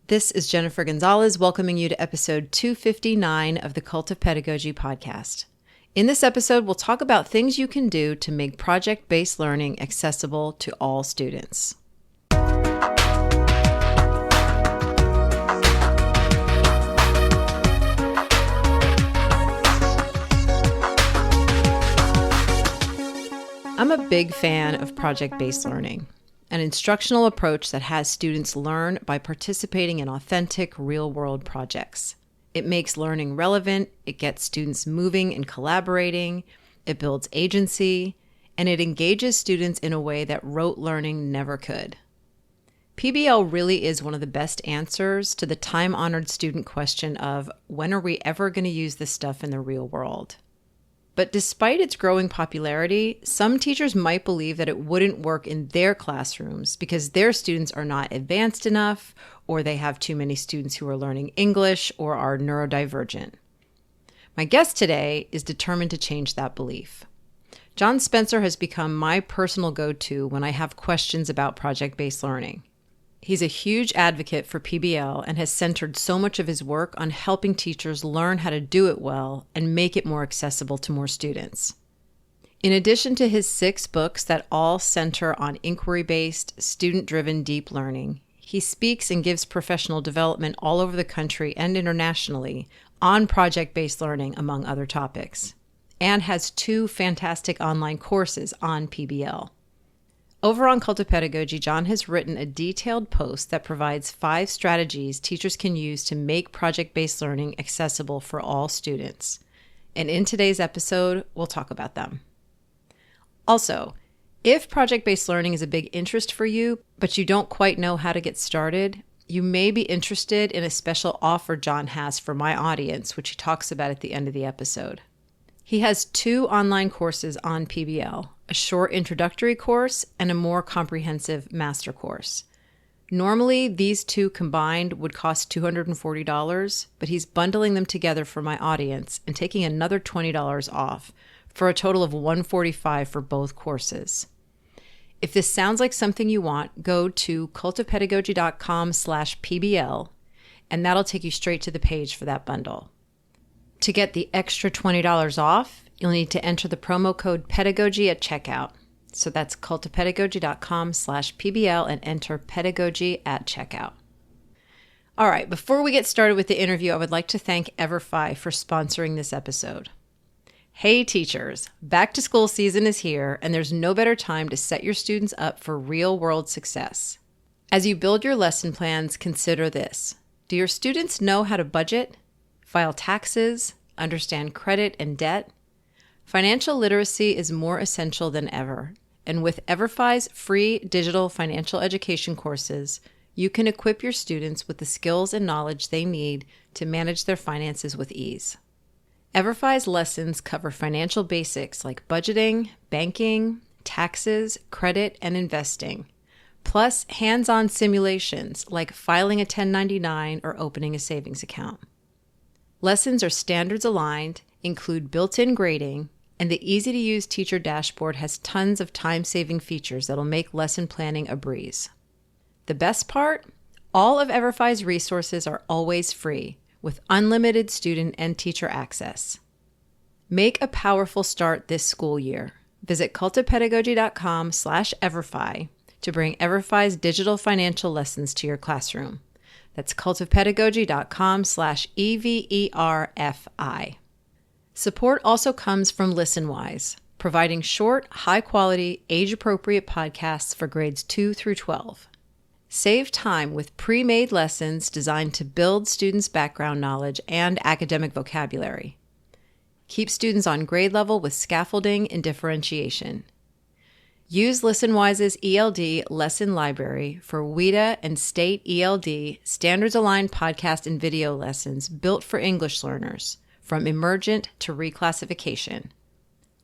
This is Jennifer Gonzalez welcoming you to episode 259 of the Cult of Pedagogy podcast. In this episode, we'll talk about things you can do to make project-based learning accessible to all students. I'm a big fan of project-based learning, an instructional approach that has students learn by participating in authentic, real-world projects. It makes learning relevant, it gets students moving and collaborating, it builds agency, and it engages students in a way that rote learning never could. PBL really is one of the best answers to the time-honored student question of, when are we ever going to use this stuff in the real world? But despite its growing popularity, some teachers might believe that it wouldn't work in their classrooms because their students are not advanced enough, or they have too many students who are learning English or are neurodivergent. My guest today is determined to change that belief. John Spencer has become my personal go-to when I have questions about project-based learning. He's a huge advocate for PBL and has centered so much of his work on helping teachers learn how to do it well and make it more accessible to more students. In addition to his 6 books that all center on inquiry-based, student-driven deep learning, he speaks and gives professional development all over the country and internationally on project-based learning, among other topics, and has 2 fantastic online courses on PBL. Over on Cult of Pedagogy, John has written a detailed post that provides 5 strategies teachers can use to make project-based learning accessible for all students. And in today's episode, we'll talk about them. Also, if project-based learning is a big interest for you, but you don't quite know how to get started, you may be interested in a special offer John has for my audience, which he talks about at the end of the episode. He has 2 online courses on PBL, a short introductory course and a more comprehensive master course. Normally, these 2 combined would cost $240, but he's bundling them together for my audience and taking another $20 off for a total of $145 for both courses. If this sounds like something you want, go to cultofpedagogy.com/PBL, and that'll take you straight to the page for that bundle. To get the extra $20 off, you'll need to enter the promo code pedagogy at checkout. So that's cultofpedagogy.com/PBL and enter pedagogy at checkout. All right, before we get started with the interview, I would like to thank Everfi for sponsoring this episode. Hey teachers, back to school season is here, and there's no better time to set your students up for real-world success. As you build your lesson plans, consider this. Do your students know how to budget, file taxes, understand credit and debt? Financial literacy is more essential than ever, and with Everfi's free digital financial education courses, you can equip your students with the skills and knowledge they need to manage their finances with ease. Everfi's lessons cover financial basics like budgeting, banking, taxes, credit, and investing, plus hands-on simulations like filing a 1099 or opening a savings account. Lessons are standards aligned, include built-in grading, and the easy-to-use teacher dashboard has tons of time-saving features that'll make lesson planning a breeze. The best part? All of Everfi's resources are always free, with unlimited student and teacher access. Make a powerful start this school year. Visit cultofpedagogy.com/Everfi to bring Everfi's digital financial lessons to your classroom. That's cultofpedagogy.com/EVERFI. Support also comes from ListenWise, providing short, high-quality, age-appropriate podcasts for grades 2 through 12. Save time with pre-made lessons designed to build students' background knowledge and academic vocabulary. Keep students on grade level with scaffolding and differentiation. Use ListenWise's ELD lesson library for WIDA and state ELD standards-aligned podcast and video lessons built for English learners, from emergent to reclassification.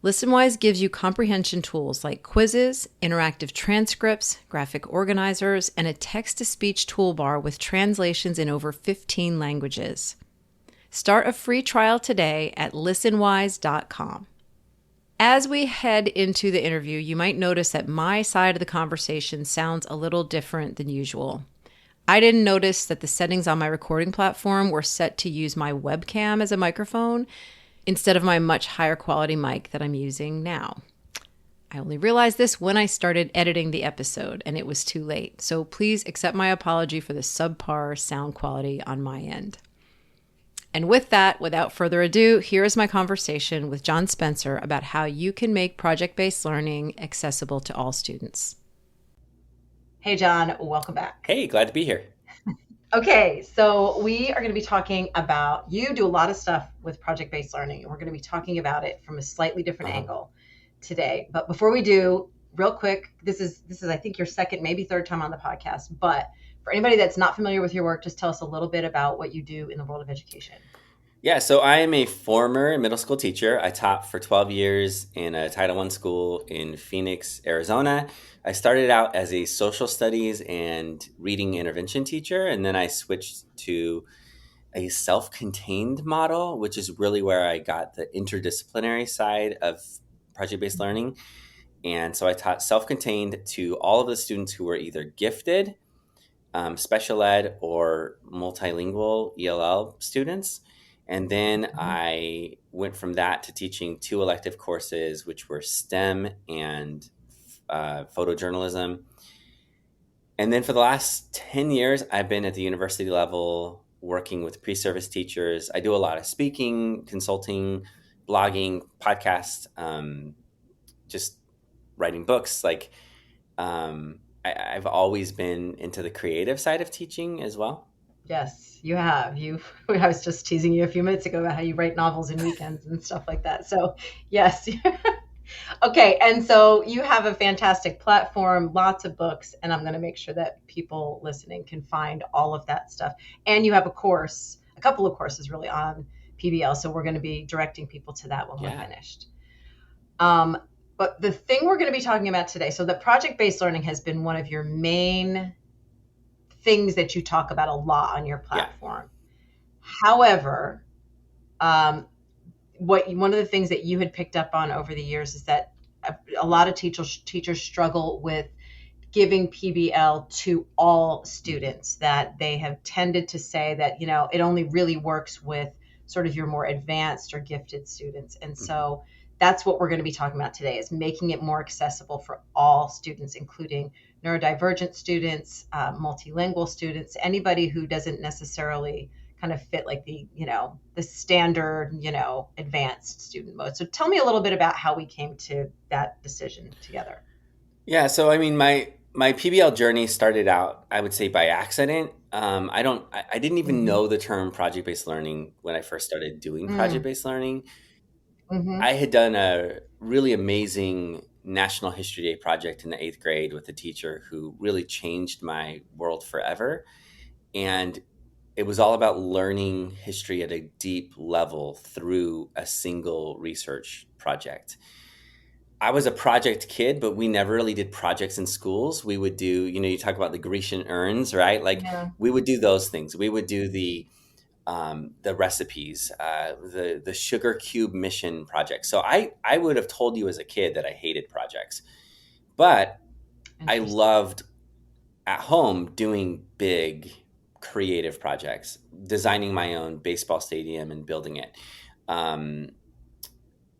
ListenWise gives you comprehension tools like quizzes, interactive transcripts, graphic organizers, and a text-to-speech toolbar with translations in over 15 languages. Start a free trial today at listenwise.com. As we head into the interview, you might notice that my side of the conversation sounds a little different than usual. I didn't notice that the settings on my recording platform were set to use my webcam as a microphone instead of my much higher quality mic that I'm using now. I only realized this when I started editing the episode, and it was too late. So please accept my apology for the subpar sound quality on my end. And with that, without further ado, here is my conversation with John Spencer about how you can make project-based learning accessible to all students. Hey, John, welcome back. Hey, glad to be here. Okay, so we are going to be talking about, you do a lot of stuff with project-based learning, and we're going to be talking about it from a slightly different angle today. But before we do, real quick, this is I think your second, maybe third time on the podcast, but for anybody that's not familiar with your work, just tell us a little bit about what you do in the world of education. Yeah, so I am a former middle school teacher. I taught for 12 years in a Title I school in Phoenix, Arizona. I started out as a social studies and reading intervention teacher, and then I switched to a self-contained model, which is really where I got the interdisciplinary side of project-based learning. And so I taught self-contained to all of the students who were either gifted, special ed, or multilingual ELL students. And then I went from that to teaching 2 elective courses, which were STEM and photojournalism. And then for the last 10 years, I've been at the university level working with pre-service teachers. I do a lot of speaking, consulting, blogging, podcasts, just writing books. I've always been into the creative side of teaching as well. Yes, you have. I was just teasing you a few minutes ago about how you write novels in weekends and stuff like that. So, yes. Okay, and so you have a fantastic platform, lots of books, and I'm going to make sure that people listening can find all of that stuff. And you have a couple of courses really on PBL, so we're going to be directing people to that when we're finished. But the thing we're going to be talking about today, so the project-based learning has been one of your main things that you talk about a lot on your platform. However, one of the things that you had picked up on over the years is that a lot of teachers struggle with giving PBL to all students, that they have tended to say that, it only really works with sort of your more advanced or gifted students. And so that's what we're going to be talking about today, is making it more accessible for all students, including neurodivergent students, multilingual students, anybody who doesn't necessarily kind of fit like the standard, advanced student mode. So tell me a little bit about how we came to that decision together. Yeah, so I mean, my PBL journey started out, I would say, by accident. I didn't even know the term project-based learning when I first started doing project-based learning. I had done a really amazing National History Day project in the 8th grade with a teacher who really changed my world forever. And it was all about learning history at a deep level through a single research project. I was a project kid, but we never really did projects in schools. We would do, you talk about the Grecian urns, right? We would do those things. We would do the recipes, the sugar cube mission project. So I would have told you as a kid that I hated projects, but I loved at home doing big creative projects, designing my own baseball stadium and building it,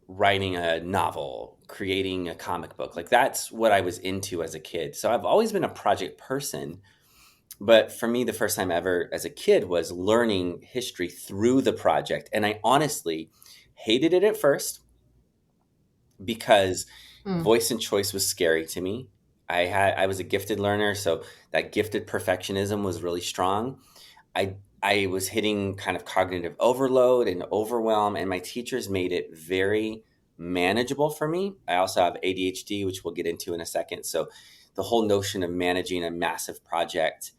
writing a novel, creating a comic book. That's what I was into as a kid. So I've always been a project person. But for me, the first time ever as a kid was learning history through the project. And I honestly hated it at first because voice and choice was scary to me. I was a gifted learner, so that gifted perfectionism was really strong. I was hitting kind of cognitive overload and overwhelm, and my teachers made it very manageable for me. I also have ADHD, which we'll get into in a second. So the whole notion of managing a massive project,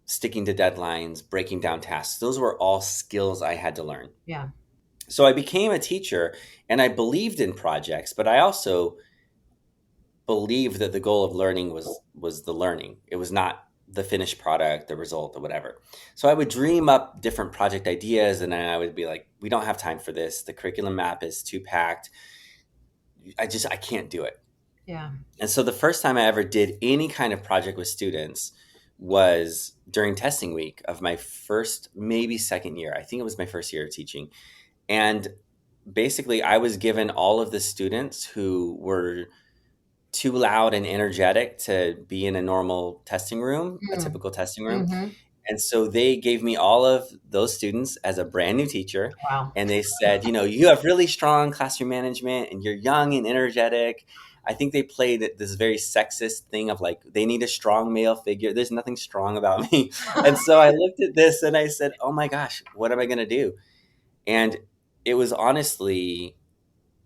sticking to deadlines, breaking down tasks, those were all skills I had to learn. Yeah. So I became a teacher and I believed in projects, but I also believed that the goal of learning was the learning. It was not the finished product, the result, or whatever. So I would dream up different project ideas and then I would be like, we don't have time for this. The curriculum map is too packed. I can't do it. Yeah. And so the first time I ever did any kind of project with students was during testing week of my first, maybe second year. I think it was my first year of teaching. And basically, I was given all of the students who were too loud and energetic to be in a normal testing room, a Mm. typical testing room. Mm-hmm. And so they gave me all of those students as a brand new teacher. Wow. And they said, you have really strong classroom management and you're young and energetic. I think they played this very sexist thing of like, they need a strong male figure. There's nothing strong about me. And so I looked at this and I said, oh my gosh, what am I going to do? And it was honestly,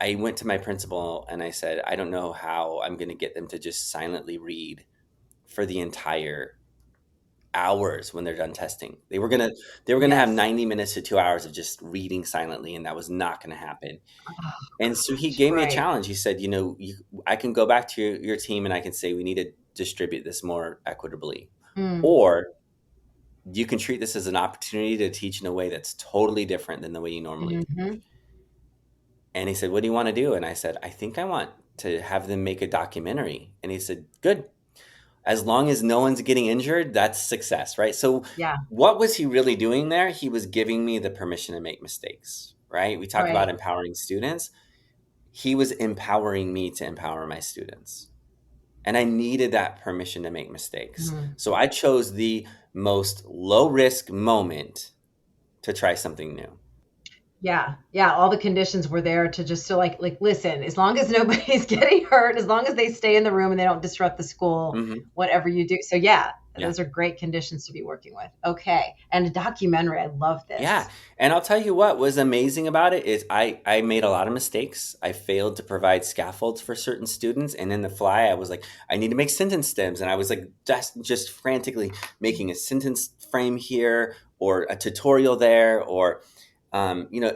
I went to my principal and I said, I don't know how I'm going to get them to just silently read for the entire hours when they're done testing. They were gonna have Yes. 90 minutes to 2 hours of just reading silently, and that was not gonna happen. Oh, And so he gosh. gave me a Right. challenge. He said, I can go back to your team and I can say we need to distribute this more equitably, Mm. or you can treat this as an opportunity to teach in a way that's totally different than the way you normally Mm-hmm. teach. And he said, what do you want to do? And I said, I think I want to have them make a documentary. And he said, good. As long as no one's getting injured, that's success, right? So Yeah. what was he really doing there? He was giving me the permission to make mistakes, right? We talk about Right. empowering students. He was empowering me to empower my students. And I needed that permission to make mistakes. Mm. So I chose the most low risk moment to try something new. Yeah. Yeah. All the conditions were there to just so like listen, as long as nobody's getting hurt, as long as they stay in the room and they don't disrupt the school, Hmm. whatever you do. So yeah, Yeah. those are great conditions to be working with. Okay. And a documentary. I love Yeah. this. And I'll tell you what was amazing about it is I made a lot of mistakes. I failed to provide scaffolds for certain students. And in the fly, I was like, I need to make sentence stems. And I was like, just frantically making a sentence frame here or a tutorial there, or, you know,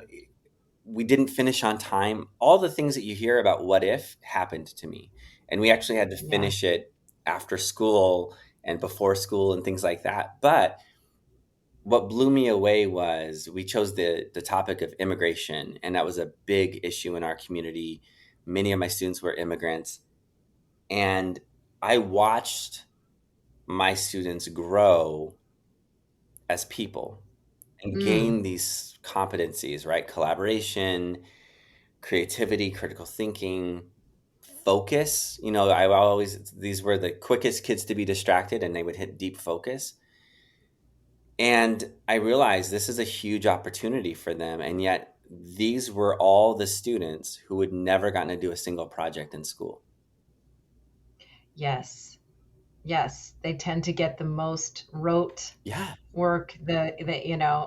we didn't finish on time. All the things that you hear about what if happened to me. And we actually had to Yeah. finish it after school and before school and things like that. But what blew me away was we chose the topic of immigration, and that was a big issue in our community. Many of my students were immigrants, and I watched my students grow as people and Mm. gain these competencies, right? Collaboration, creativity, critical thinking, focus. I always, these were the quickest kids to be distracted, and they would hit deep focus. And I realized this is a huge opportunity for them. And yet, these were all the students who had never gotten to do a single project in school. Yes. Yes. They tend to get the most rote Yeah. work, the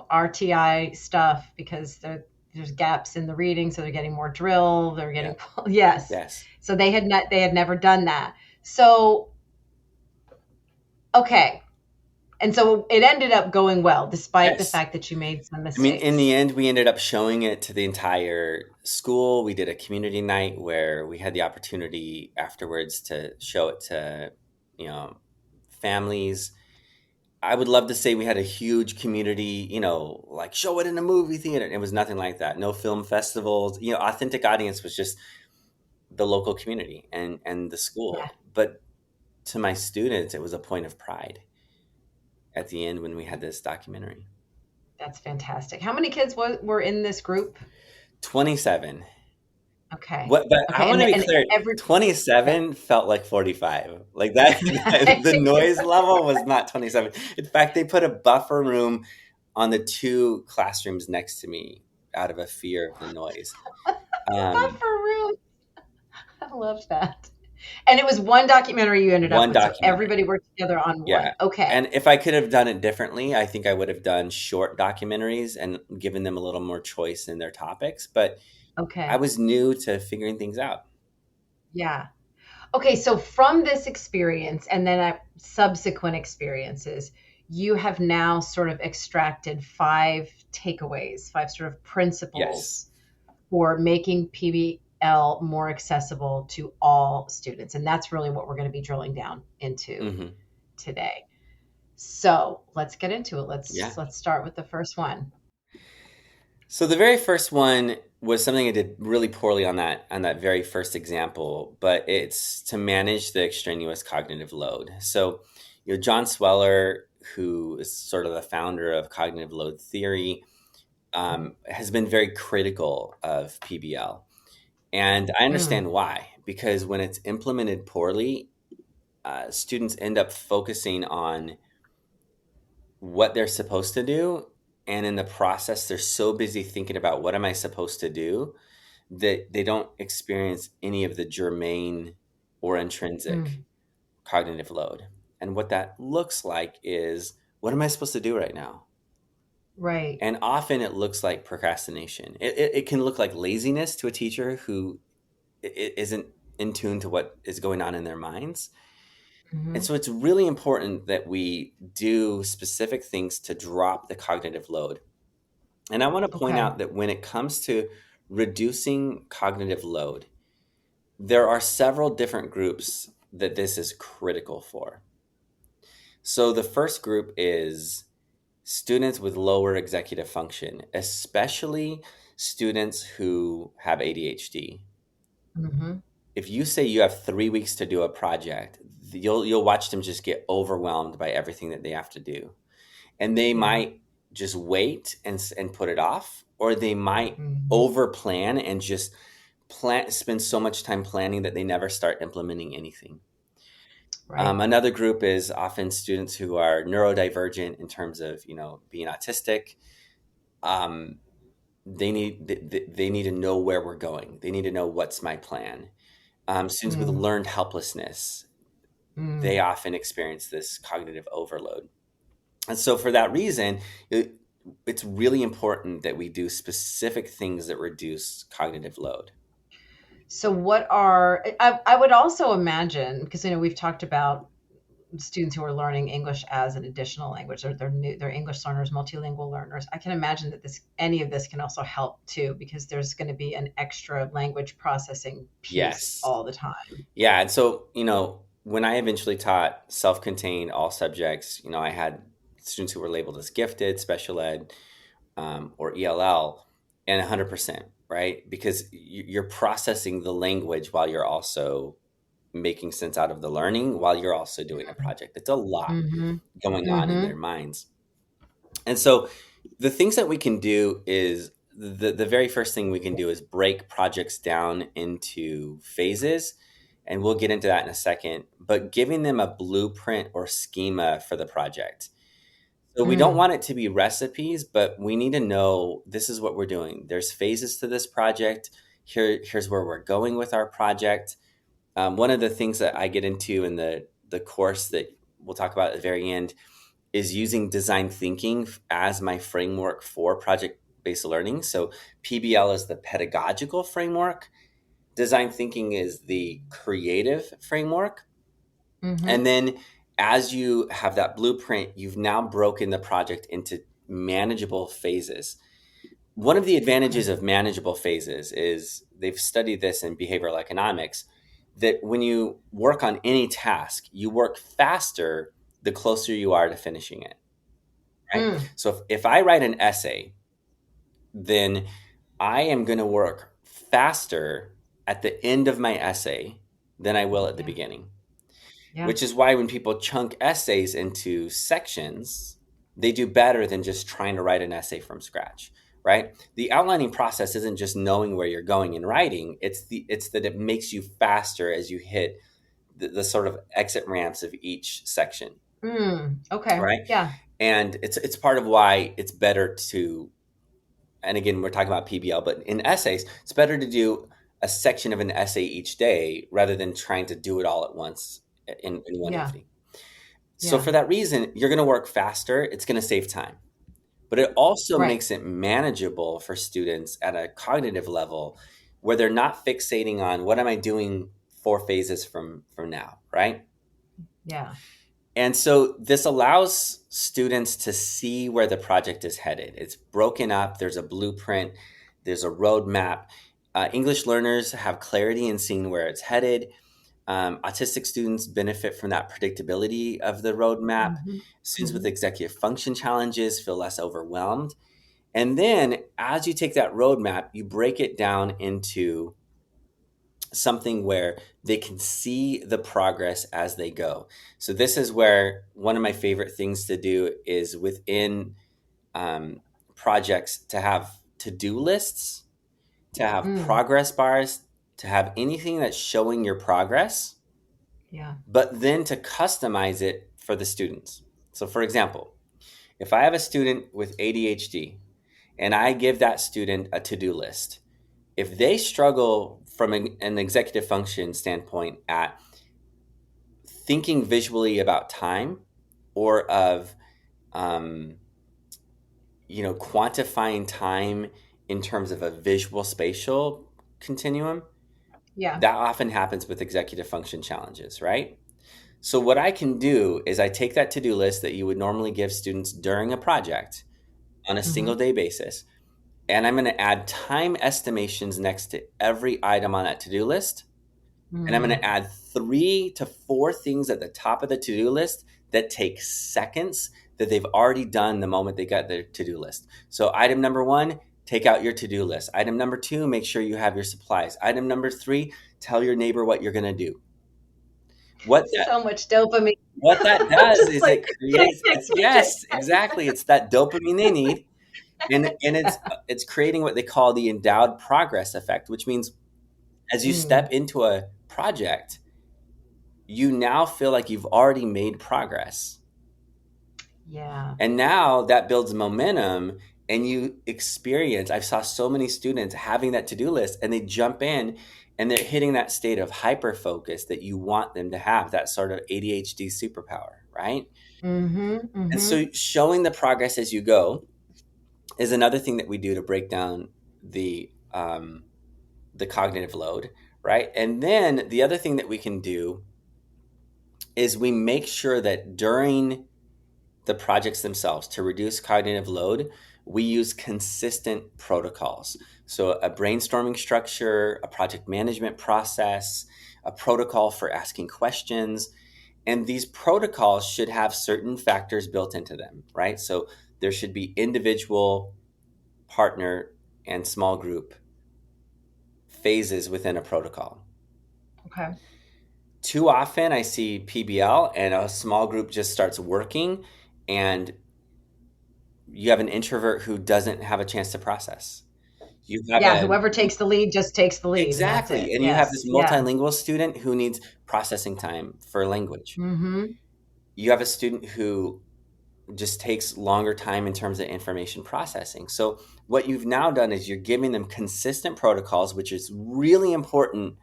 RTI stuff because there's gaps in the reading, so they're getting more drill. They're Yeah. getting yes. Yes. So they had never done that. So okay, and so it ended up going well, despite the Yes. fact that you made some I mean, in the mistakes. end, we ended up showing it to the entire school. We did a community night where we had the opportunity afterwards to show it to, you know, families. I would love to say we had a huge community, like show it in a movie theater. It was nothing like that. No film festivals. Authentic audience was just the local community and the Yeah, school. But to my students, it was a point of pride at the end when we had this documentary. that's fantastic. How many kids were in this group? 27. Okay. What? But I Okay, want to be and clear. every yeah. 27 felt like 45. Like that. The noise level was not 27. In fact, they put a buffer room on the two classrooms next to me out of a fear of the noise. Um, Buffer room. I love that. And it was one documentary you ended up one with, so everybody documentary. worked together on one. Yeah. Okay. And if I could have done it differently, I think I would have done short documentaries and given them a little more choice in their topics. But I Okay. was new to figuring things out. Yeah. Okay, so from this experience and then subsequent experiences, you have now sort of extracted five takeaways, five sort of Yes. principles for making PBL more accessible to all students. And that's really what we're going to be drilling down into Hmm. today. So let's get into it. Yeah. Let's start with the first one. So the very first one was something I did really poorly on that very first example, but it's to manage the extraneous cognitive load. So, John Sweller, who is sort of the founder of cognitive load theory, has been very critical of PBL. And I Mm, understand why, because when it's implemented poorly, students end up focusing on what they're supposed to do. And in the process, they're so busy thinking about what am I supposed to do that they don't experience any of the germane or intrinsic mm, cognitive load. And what that looks like is, what am I supposed to do right now? right. And often it looks like procrastination. It can look like laziness to a teacher who isn't in tune to what is going on in their minds. And Hmm. so it's really important that we do specific things to drop the cognitive load. And I want to point Okay. out that when it comes to reducing cognitive load, there are several different groups that this is critical for. So the first group is students with lower executive function, especially students who have ADHD. Hmm. If you say you have 3 weeks to do a project, you'll watch them just get overwhelmed by everything that they have to do, and they Yeah. might just wait and put it off, or they might Hmm. over plan and just spend so much time planning that they never start implementing anything. Right. Another group is often students who are neurodivergent in terms of being autistic. Um, they need to know where we're going. They need to know what's my plan. Students with Mm, learned helplessness, they mm. often experience this cognitive overload. And so, for that reason, it's really important that we do specific things that reduce cognitive load. So what are I would also imagine, because we've talked about students who are learning English as an additional language, or they're English learners, multilingual learners. I can imagine that any of this can also help too, because there's going to be an extra language processing piece Yes. all the time. Yeah. And so, when I eventually taught self contained all subjects, I had students who were labeled as gifted, special ed, or ELL, and 100%, right? Because you're processing the language while you're also making sense out of the learning while you're also doing a project. It's a lot Mm-hmm. going on in their Mm-hmm. minds. And so the things that we can do is the very first thing we can do is break projects down into phases. And we'll get into that in a second, but giving them a blueprint or schema for the project. So we don't Mm. want it to be recipes, but we need to know this is what we're doing. There's phases to this project. Here's where we're going with our project. One of the things that I get into in the course that we'll talk about at the very end is using design thinking as my framework for project based learning. So PBL is the pedagogical framework, design thinking is the creative framework. Mm-hmm. And then as you have that blueprint, you've now broken the project into manageable phases. One of the Okay. advantages of manageable phases is they've studied this in behavioral economics that when you work on any task, you work faster the closer you are to finishing it, right? Mm. So if I write an essay, then I am going to work faster at the end of my essay than I will at the Yeah. beginning, Yeah. which is why when people chunk essays into sections, they do better than just trying to write an essay from scratch, right? The outlining process isn't just knowing where you're going in writing, it's that it makes you faster as you hit the sort of exit ramps of each section, Mm. Okay. right? Yeah. And it's part of why it's better to, and again, we're talking about PBL, but in essays, it's better to do a section of an essay each day rather than trying to do it all at once in one Yeah. evening. So Yeah. for that reason, you're going to work faster. It's going to save time, but it also Right. makes it manageable for students at a cognitive level where they're not fixating on what am I doing 4 phases from now, right? Yeah. And so this allows students to see where the project is headed. It's broken up, there's a blueprint, there's a roadmap. English learners have clarity in seeing where it's headed. Autistic students benefit from that predictability of the roadmap. Mm-hmm. Students with Mm-hmm. executive function challenges feel less overwhelmed. And then as you take that roadmap, you break it down into something where they can see the progress as they go. So this is where one of my favorite things to do is within um, projects to have to-do lists, to have Mm. progress bars, to have anything that's showing your progress, Yeah. but then to customize it for the students. So for example, if I have a student with ADHD and I give that student a to-do list, if they struggle from an executive function standpoint at thinking visually about time or of um, quantifying time in terms of a visual spatial continuum, Yeah. that often happens with executive function challenges, right? So what I can do is I take that to-do list that you would normally give students during a project on a single Hmm. day basis, and I'm going to add time estimations next to every item on that to-do list. And I'm going to Mm. add 3 to 4 things at the top of the to-do list that take seconds that they've already done the moment they got their to-do list. So item number 1, take out your to-do list. Item number 2, make sure you have your supplies. Item number 3, tell your neighbor what you're going to do. What that So much dopamine. what that does Just is like it check, creates check, it's check, check, yes, exactly. It's that dopamine they need. And it's creating what they call the endowed progress effect, which means as you Mm. step into a project, you now feel like you've already made progress. Yeah. And now that builds momentum and you experience. I saw so many students having that to-do list and they jump in and they're hitting that state of hyper focus that you want them to have, that sort of ADHD superpower, right? Mm-hmm. And Mm-hmm. so showing the progress as you go is another thing that we do to break down the cognitive load, right? And then the other thing that we can do is we make sure that during the projects themselves to reduce cognitive load, we use consistent protocols. So, a brainstorming structure, a project management process, a protocol for asking questions. And these protocols should have certain factors built into them, right? So, there should be individual, partner, and small group phases within a protocol. Okay. Too often, I see PBL and a small group just starts working and you have an introvert who doesn't have a chance to process. You have Yeah. a Whoever takes the lead just takes the lead, and that's it. exactly, and you have Yes. this Yeah. multilingual student who needs processing time for language. Mm-hmm. You have a student who just takes longer time in terms of information processing. So what you've now done is you're giving them consistent protocols, which is really important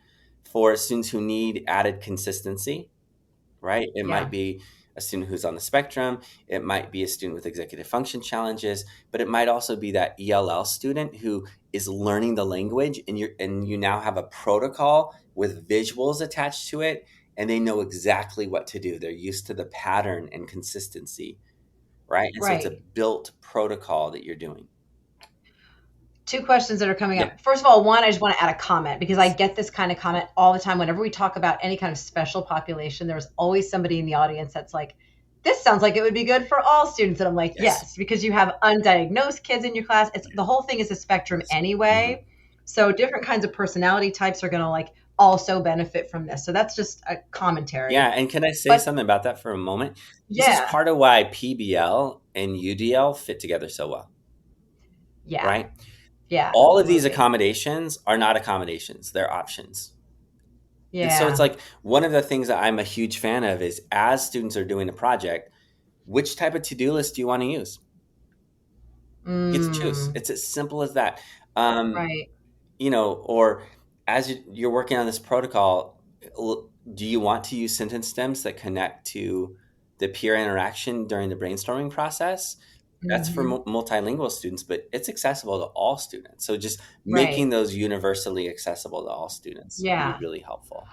for students who need added consistency, right? It might Yeah. be a student who's on the spectrum. It might be a student with executive function challenges, but it might also be that ELL student who is learning the language and you now have a protocol with visuals attached to it and they know exactly what to do. They're used to the pattern and consistency, right? And so it's a Right. built protocol that you're doing. Two questions that are coming Yeah. up. First of all, one, I just want to add a comment because I get this kind of comment all the time. Whenever we talk about any kind of special population, there's always somebody in the audience that's like, this sounds like it would be good for all students. And I'm like, Yes. yes, because you have undiagnosed kids in your class. It's the whole thing is a spectrum Yes. anyway. So different kinds of personality types are going to like also benefit from this. So that's just a commentary. Yeah, and can I say But something about that for a moment? This is yeah, part of why PBL and UDL fit together so well, yeah, right? yeah, All of these absolutely. accommodations are not accommodations, they're options. And so it's Yeah. like one of the things that I'm a huge fan of is as students are doing a project, which type of to-do list do you want to use? You get to choose. Mm, It's as simple as that. Um, right. or as you're working on this protocol, do you want to use sentence stems that connect to the peer interaction during the brainstorming process? That's for Hmm. multilingual students, but it's accessible to all students. So just making Right. those universally accessible to all students can be Yeah. really helpful.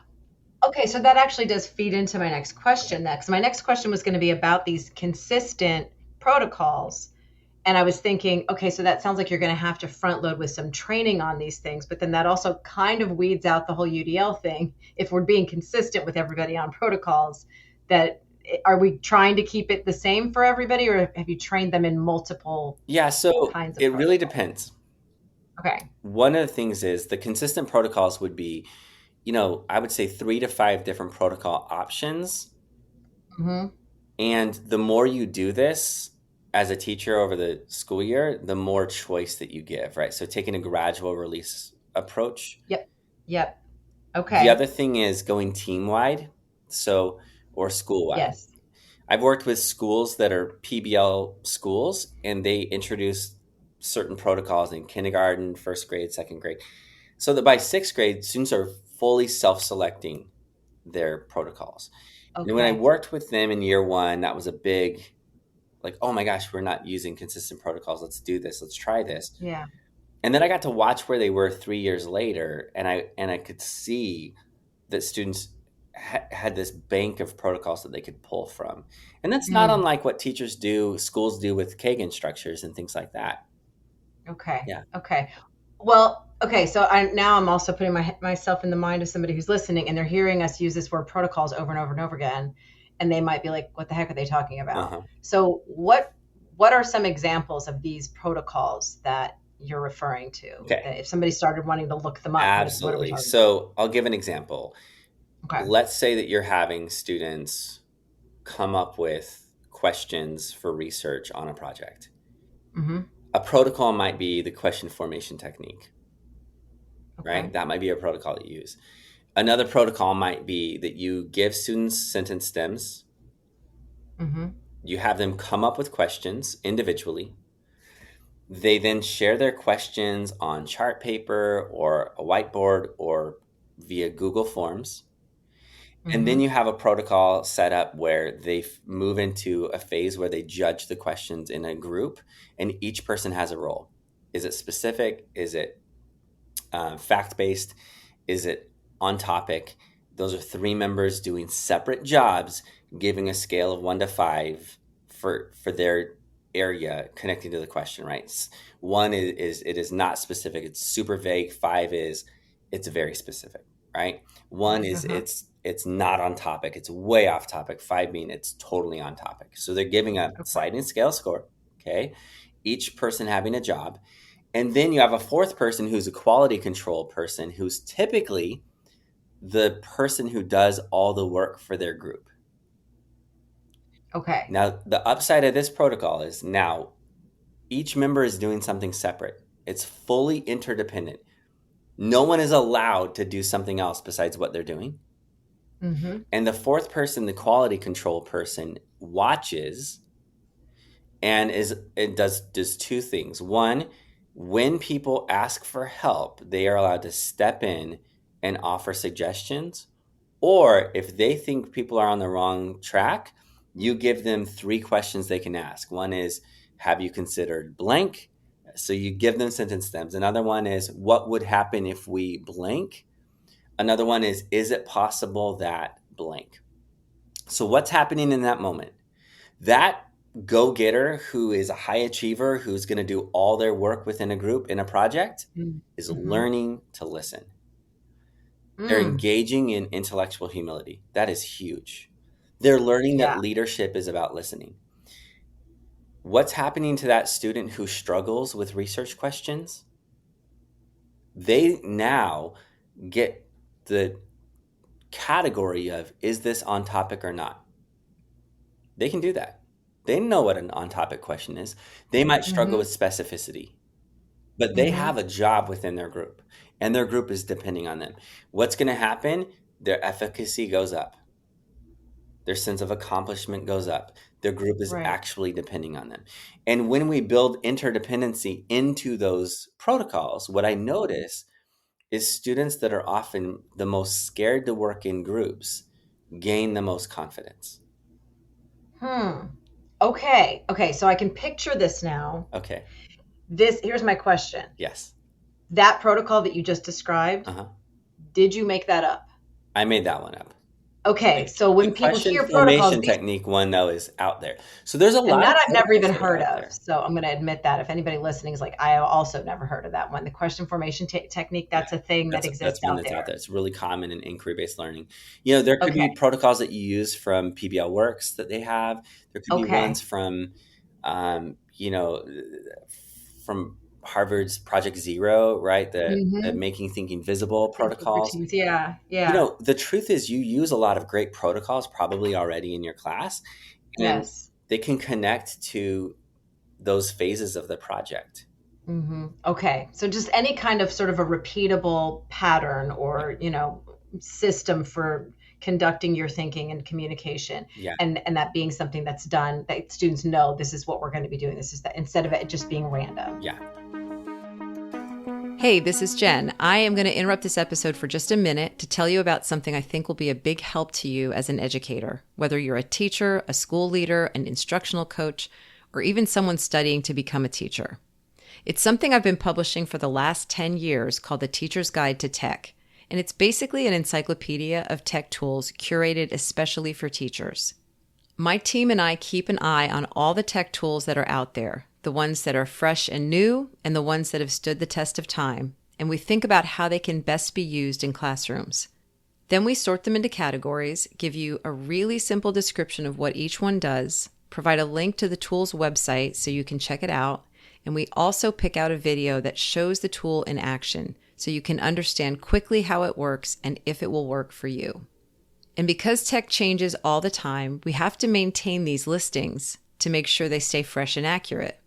Okay, so that actually does feed into my next question next. My next question was going to be about these consistent protocols. And I was thinking, okay, so that sounds like you're going to have to front load with some training on these things, but then that also kind of weeds out the whole UDL thing. If we're being consistent with everybody on protocols, that are we trying to keep it the same for everybody, or have you trained them in multiple Yeah, so kinds of it really protocols? depends. Okay. One of the things is the consistent protocols would be I would say 3 to 5 different protocol options. Hmm. And the more you do this as a teacher over the school year, the more choice that you give, right? So taking a gradual release approach. Yep. Yep. The Okay. other thing is going team wide, or school wide. Yes. I've worked with schools that are PBL schools, and they introduce certain protocols in kindergarten, first grade, second grade, so that by sixth grade, students are fully self selecting their protocols. And when I Okay. worked with them in year one, that was a big, like, oh my gosh, we're not using consistent protocols. Let's do this. Let's try this. Yeah. And then I got to watch where they were 3 years later, and I could see that students had this bank of protocols that they could pull from. And that's not Mm. unlike what teachers do, schools do with Kagan structures and things like that. Okay. Yeah. Okay. Well, okay. So I'm also putting myself in the mind of somebody who's listening, and they're hearing us use this word protocols over and over and over again, and they might be like, "What the heck are they talking about?" Uh-huh. So, what are some examples of these protocols that you're referring to? Okay. That if somebody started wanting to look them up, what are we Absolutely. talking about? So I'll give an example. Okay. Let's say that you're having students come up with questions for research on a project. Mm-hmm. A protocol might be the question formation technique, right? Okay. That might be a protocol that you use. Another protocol might be that you give students sentence stems, Mm-hmm. you have them come up with questions individually. They then share their questions on chart paper or a whiteboard or via Google Forms. And then Mm-hmm. you have a protocol set up where they move into a phase where they judge the questions in a group, and each person has a role. Is it specific? Is it fact based? Is it on topic? Those are 3 members doing separate jobs, giving a scale of 1 to 5 for their area connecting to the question. Right? 1 is it is not specific; it's super vague. 5 is it's very specific. Right? 1 is Uh-huh. it's not on topic; it's way off topic. 5 mean it's totally on topic. So they're giving a Okay. sliding scale score. Okay, each person having a job. And then you have a fourth person who's a quality control person who's typically the person who does all the work for their group. Okay. Now, the upside of this protocol is now each member is doing something separate. It's fully interdependent. No one is allowed to do something else besides what they're doing. Mm-hmm. And the fourth person, the quality control person, watches and it does 2 things. One, when people ask for help, they are allowed to step in and offer suggestions. Or if they think people are on the wrong track, you give them 3 questions they can ask. One is, have you considered blank? So you give them sentence stems. Another one is, what would happen if we blank? Another one is it possible that blank? So what's happening in that moment? That go getter who is a high achiever, who's going to do all their work within a group in a project, is Mm-hmm. learning to listen. They're Mm. engaging in intellectual humility. That is huge. They're learning that Yeah. leadership is about listening. What's happening to that student who struggles with research questions? They now get the category of, is this on topic or not? They can do that. They know what an on topic question is. They might struggle Mm-hmm. with specificity, but they Mm-hmm. have a job within their group, and their group is depending on them. What's going to happen? Their efficacy goes up, their sense of accomplishment goes up. Their group is Right. actually depending on them. And when we build interdependency into those protocols, what I notice is students that are often the most scared to work in groups gain the most confidence. Hmm. Okay. Okay. So I can picture this now. Okay. Here's my question. Yes. That protocol that you just described, Uh-huh. did you make that up? I made that one up. Okay. So The when people question hear protocols, formation technique one, though, is out there. So there's a and lot that of I've never protocols even that are heard out of. there. So I'm going to admit that if anybody listening is like, I also never heard of that one. The question formation technique, Yeah, that's a thing that that's exists one out that's out there. there. It's really common in inquiry-based learning. There could Okay. be protocols that you use from PBL Works that they have. There could be Okay. ones from, um, you know, from Harvard's Project Zero, right? The Mm-hmm. making thinking visible Simple protocols. routines. Yeah. Yeah. The truth is you use a lot of great protocols probably already in your class, and Yes. they can connect to those phases of the project. Okay. So just any kind of sort of a repeatable pattern Yeah. or, system for conducting your thinking and communication, Yeah. and that being something that's done that students know this is what we're going to be doing. This is that, instead of it just being random. Yeah. Hey, this is Jen. I am going to interrupt this episode for just a minute to tell you about something I think will be a big help to you as an educator, whether you're a teacher, a school leader, an instructional coach, or even someone studying to become a teacher. It's something I've been publishing for the last 10 years called The Teacher's Guide to Tech, and it's basically an encyclopedia of tech tools curated especially for teachers. My team and I keep an eye on all the tech tools that are out there, the ones that are fresh and new, and the ones that have stood the test of time, and we think about how they can best be used in classrooms. Then we sort them into categories, give you a really simple description of what each one does, provide a link to the tool's website so you can check it out, and we also pick out a video that shows the tool in action so you can understand quickly how it works and if it will work for you. And because tech changes all the time, we have to maintain these listings to make sure they stay fresh and accurate.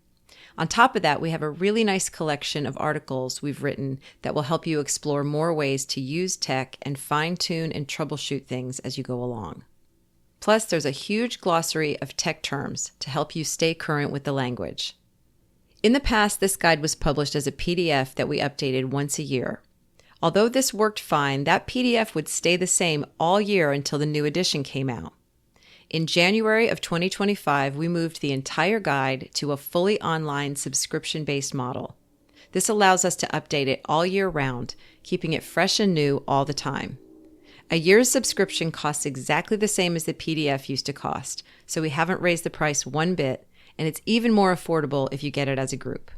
On top of that, we have a really nice collection of articles we've written that will help you explore more ways to use tech and fine-tune and troubleshoot things as you go along. Plus, there's a huge glossary of tech terms to help you stay current with the language. In the past, this guide was published as a PDF that we updated once a year. Although this worked fine, that PDF would stay the same all year until the new edition came out. In January of 2025, we moved the entire guide to a fully online subscription-based model. This allows us to update it all year round, keeping it fresh and new all the time. A year's subscription costs exactly the same as the PDF used to cost, so we haven't raised the price one bit, and it's even more affordable if you get it as a group.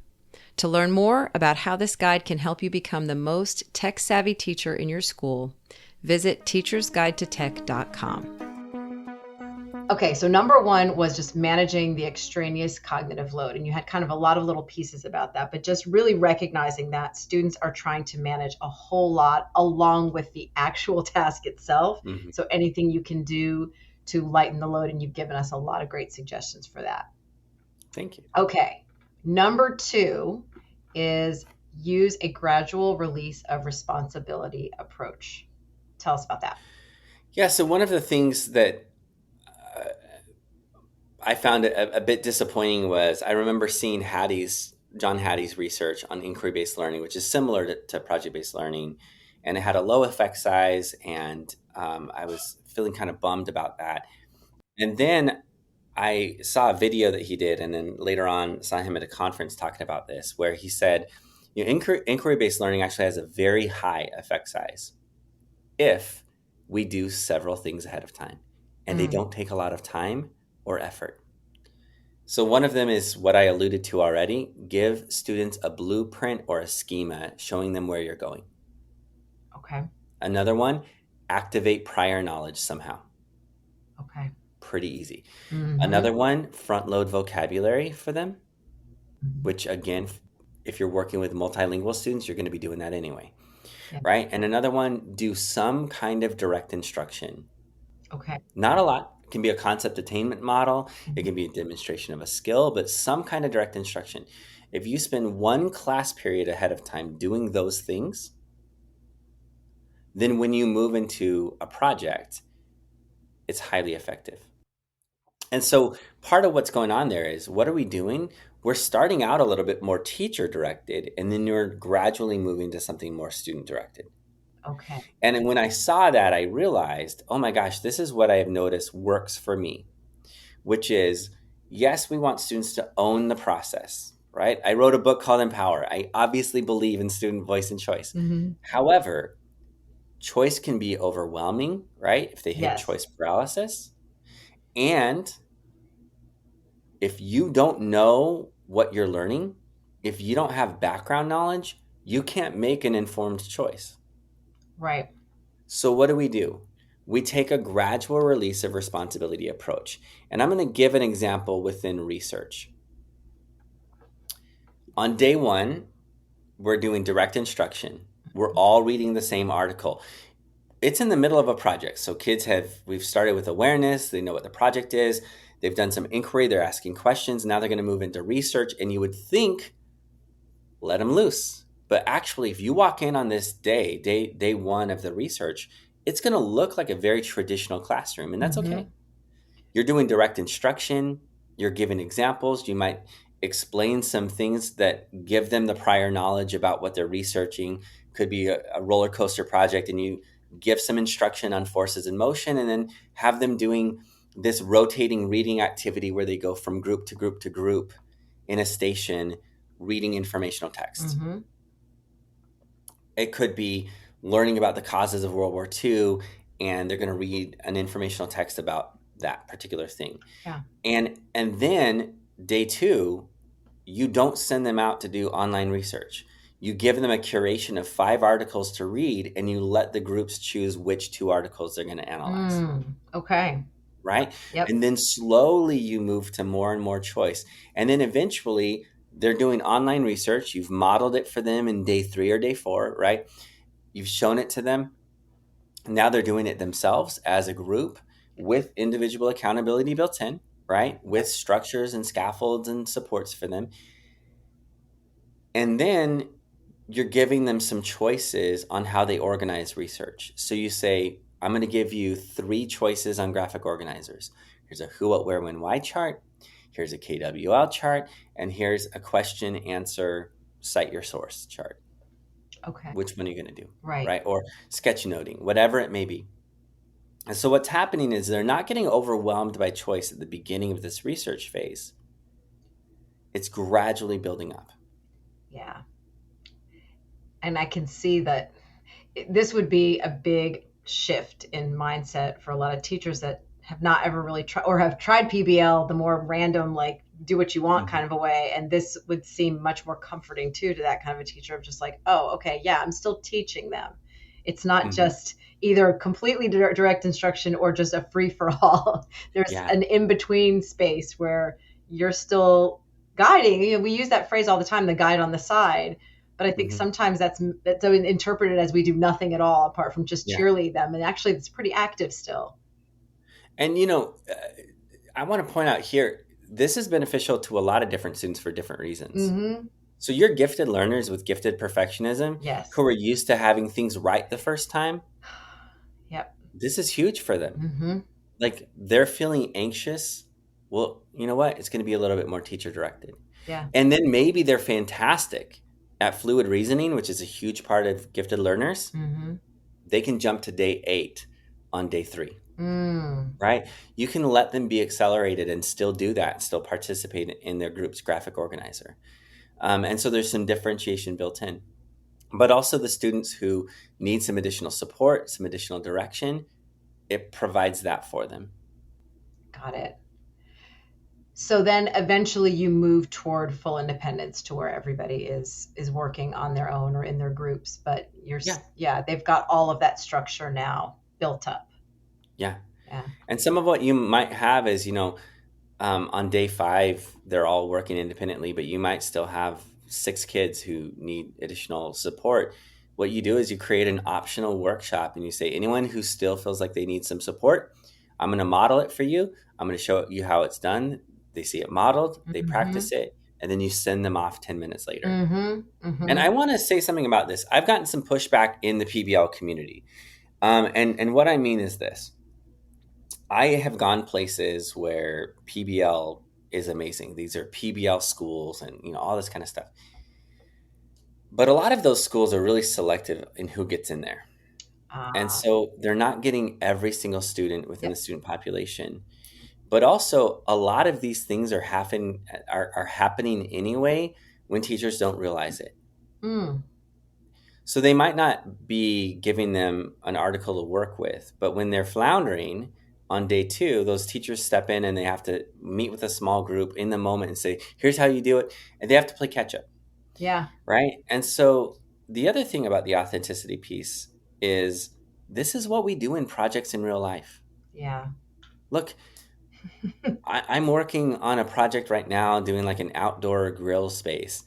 To learn more about how this guide can help you become the most tech-savvy teacher in your school, visit teachersguidetotech.com. Okay, so number one was just managing the extraneous cognitive load. And you had kind of a lot of little pieces about that, but just really recognizing that students are trying to manage a whole lot along with the actual task itself. Mm-hmm. So anything you can do to lighten the load, and you've given us a lot of great suggestions for that. Thank you. Okay, number two is use a gradual release of responsibility approach. Tell us about that. Yeah, so one of the things that I found a bit disappointing was I remember seeing John Hattie's research on inquiry-based learning, which is similar to project-based learning, and it had a low effect size, and I was feeling kind of bummed about that. And then I saw a video that he did, and then later on saw him at a conference talking about this, where he said, inquiry-based learning actually has a very high effect size if we do several things ahead of time, and they don't take a lot of time or effort. So one of them is what I alluded to already. Give students a blueprint or a schema showing them where you're going. Okay. Another one, activate prior knowledge somehow. Okay. Pretty easy. Mm-hmm. Another one, front load vocabulary for them, which again, if you're working with multilingual students, you're going to be doing that anyway, right? And another one, do some kind of direct instruction. Okay. Not a lot. It can be a concept attainment model. It can be a demonstration of a skill, but some kind of direct instruction. If you spend one class period ahead of time doing those things, then when you move into a project, it's highly effective. And so part of what's going on there is, what are we doing? We're starting out a little bit more teacher directed, and then you're gradually moving to something more student directed. Okay. And when I saw that, I realized, oh my gosh, this is what I have noticed works for me, which is, yes, we want students to own the process, right? I wrote a book called Empower. I obviously believe in student voice and choice. Mm-hmm. However, choice can be overwhelming, right? If they hit choice paralysis. And if you don't know what you're learning, if you don't have background knowledge, you can't make an informed choice. Right. So what do? We take a gradual release of responsibility approach. And I'm going to give an example within research. On day one, we're doing direct instruction. We're all reading the same article. It's in the middle of a project. So we've started with awareness. They know what the project is. They've done some inquiry. They're asking questions. Now they're going to move into research. And you would think, let them loose. But actually, if you walk in on this day one of the research, it's going to look like a very traditional classroom. And that's Mm-hmm. okay. You're doing direct instruction. You're giving examples. You might explain some things that give them the prior knowledge about what they're researching. Could be a roller coaster project, and you give some instruction on forces in motion, and then have them doing this rotating reading activity where they go from group to group to group in a station reading informational text. Mm-hmm. It could be learning about the causes of World War II, and they're going to read an informational text about that particular thing. Yeah. And then day two, you don't send them out to do online research. You give them a curation of 5 articles to read, and you let the groups choose which 2 articles they're going to analyze. Okay. Right? Yep. And then slowly you move to more and more choice. And then eventually they're doing online research. You've modeled it for them in day 3 or day 4, right? You've shown it to them. Now they're doing it themselves as a group with individual accountability built in, right? With structures and scaffolds and supports for them. And then you're giving them some choices on how they organize research. So you say, I'm going to give you 3 choices on graphic organizers. Here's a who, what, where, when, why chart. Here's a KWL chart. And here's a question, answer, cite your source chart. Okay. Which one are you going to do? Right. Right? Or sketch noting, whatever it may be. And so what's happening is they're not getting overwhelmed by choice at the beginning of this research phase. It's gradually building up. Yeah. And I can see that this would be a big shift in mindset for a lot of teachers that have not ever really tried or have tried PBL, the more random, like do what you want kind of a way. And this would seem much more comforting too to that kind of a teacher of just like, oh, okay, yeah, I'm still teaching them. It's not just either completely direct instruction or just a free for all. There's an in between space where you're still guiding. You know, we use that phrase all the time, the guide on the side. But I think sometimes that's interpreted as we do nothing at all apart from just cheerlead them. And actually, it's pretty active still. And, you know, I want to point out here, this is beneficial to a lot of different students for different reasons. Mm-hmm. So you're gifted learners with gifted perfectionism who are used to having things right the first time. Yep. This is huge for them. Mm-hmm. Like they're feeling anxious. Well, you know what? It's going to be a little bit more teacher directed. Yeah. And then maybe they're fantastic at fluid reasoning, which is a huge part of gifted learners. Mm-hmm. They can jump to day 8 on day 3. Right? You can let them be accelerated and still do that, still participate in their group's graphic organizer. And so there's some differentiation built in. But also the students who need some additional support, some additional direction, it provides that for them. Got it. So then eventually you move toward full independence to where everybody is working on their own or in their groups, but they've got all of that structure now built up. Yeah. And some of what you might have is, you know, on day 5, they're all working independently, but you might still have 6 kids who need additional support. What you do is you create an optional workshop and you say, anyone who still feels like they need some support, I'm going to model it for you. I'm going to show you how it's done. They see it modeled, they practice it, and then you send them off 10 minutes later. And I want to say something about this. I've gotten some pushback in the PBL community. And what I mean is this. I have gone places where PBL is amazing. These are PBL schools and, you know, all this kind of stuff. But a lot of those schools are really selective in who gets in there. And so they're not getting every single student within the student population. But also a lot of these things are happening anyway when teachers don't realize it. So they might not be giving them an article to work with, but when they're floundering on day 2, those teachers step in and they have to meet with a small group in the moment and say, here's how you do it. And they have to play catch up. Yeah. Right. And so the other thing about the authenticity piece is this is what we do in projects in real life. Yeah. Look, I'm working on a project right now doing like an outdoor grill space.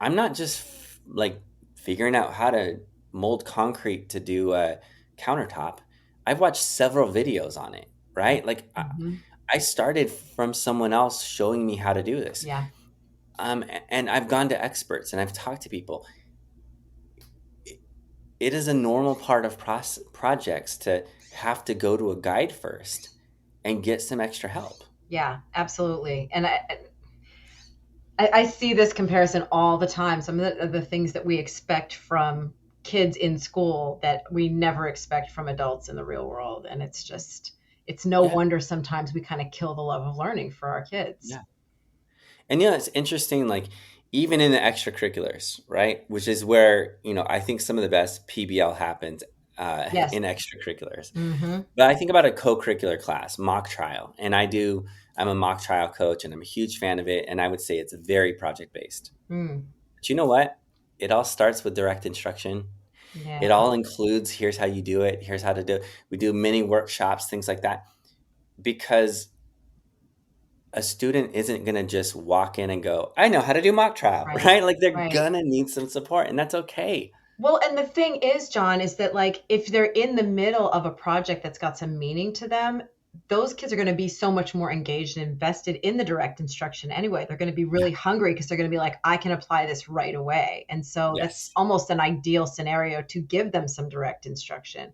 I'm not just like figuring out how to mold concrete to do a countertop, I've watched several videos on it, right? Like Hmm. I started from someone else showing me how to do this. Yeah. And I've gone to experts and I've talked to people. It is a normal part of projects to have to go to a guide first and get some extra help. Yeah, absolutely. And I see this comparison all the time. Some of the things that we expect from kids in school that we never expect from adults in the real world. And it's just, it's no Yeah, wonder sometimes we kind of kill the love of learning for our kids. yeah. And yeah, it's interesting, like even in the extracurriculars, right? Which is where, I think some of the best PBL happens Yes. in extracurriculars. Mm-hmm. But I think about a co-curricular class, mock trial. And I'm a mock trial coach and I'm a huge fan of it. And I would say it's very project based. Mm. But you know what? It all starts with direct instruction. Yeah. It all includes here's how you do it, here's how to do it. We do mini workshops, things like that, because a student isn't going to just walk in and go, I know how to do mock trial, Right. right? Like they're Right. going to need some support, and that's okay. Well, and the thing is, John, is that like if they're in the middle of a project that's got some meaning to them, those kids are going to be so much more engaged and invested in the direct instruction anyway. They're going to be Yeah. really hungry because they're going to be like, I can apply this right away. And so that's Yes. almost an ideal scenario to give them some direct instruction,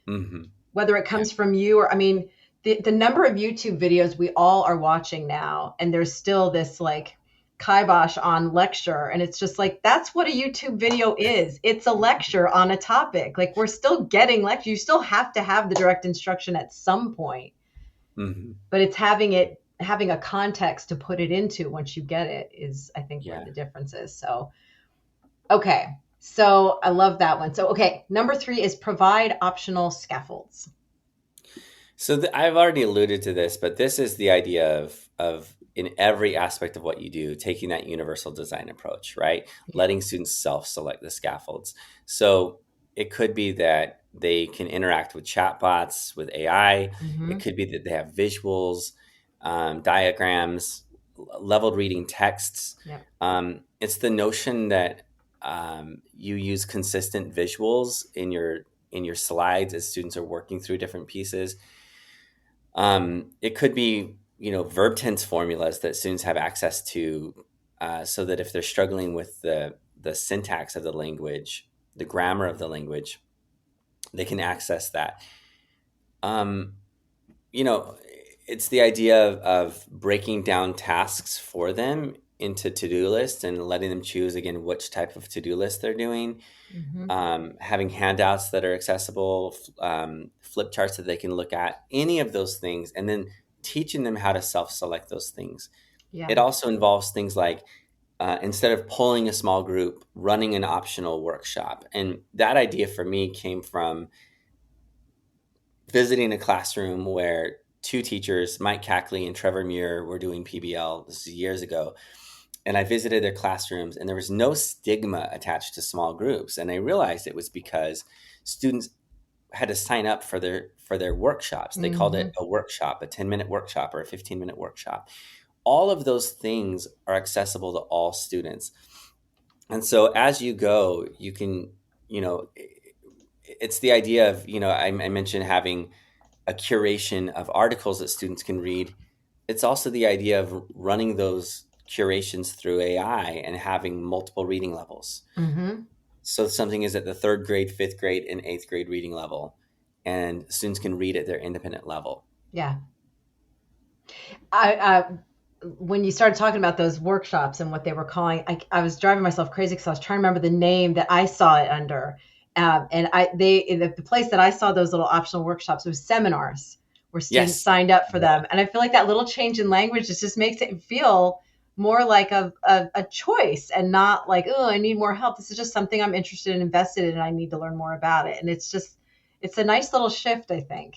Hmm. whether it Yeah. comes from you or, I mean, the number of YouTube videos we all are watching now, and there's still this like kibosh on lecture. And it's just like, that's what a YouTube video is. It's a lecture on a topic. Like we're still getting lecture. You still have to have the direct instruction at some point, Hmm. but it's having a context to put it into once you get it is, I think, where Yeah. the difference is. So, okay. So I love that one. So, okay. Number 3 is provide optional scaffolds. So I've already alluded to this, but this is the idea of in every aspect of what you do, taking that universal design approach, right? Yeah. Letting students self-select the scaffolds. So it could be that they can interact with chatbots, with AI. It Mm-hmm. could be that they have visuals, diagrams, leveled reading texts. Yeah. It's the notion that you use consistent visuals in your slides as students are working through different pieces. It could be, verb tense formulas that students have access to, so that if they're struggling with the syntax of the language, the grammar of the language, they can access that. Um, you know, it's the idea of breaking down tasks for them into to-do lists and letting them choose again which type of to-do list they're doing. Mm-hmm. Having handouts that are accessible, flip charts that they can look at, any of those things, and then teaching them how to self-select those things. Yeah. It also involves things like instead of polling a small group, running an optional workshop. And that idea for me came from visiting a classroom where two teachers, Mike Cackley and Trevor Muir, were doing PBL. This is years ago. And I visited their classrooms, and there was no stigma attached to small groups. And I realized it was because students had to sign up for their workshops. They called Mm-hmm. it a workshop, a 10-minute workshop or a 15-minute workshop. All of those things are accessible to all students. And so as you go, you can, you know, it's the idea of, I mentioned having a curation of articles that students can read. It's also the idea of running those curations through AI and having multiple reading levels. Mm-hmm. So something is at the third grade, fifth grade, and eighth grade reading level, and students can read at their independent level. Yeah. I when you started talking about those workshops and what they were calling, I was driving myself crazy because I was trying to remember the name that I saw it under. And the place that I saw those little optional workshops was seminars where students Yes. signed up for Yeah. them. And I feel like that little change in language just makes it feel more like a choice and not like, oh, I need more help. This is just something I'm interested in, invested in, and I need to learn more about it. And it's a nice little shift, I think.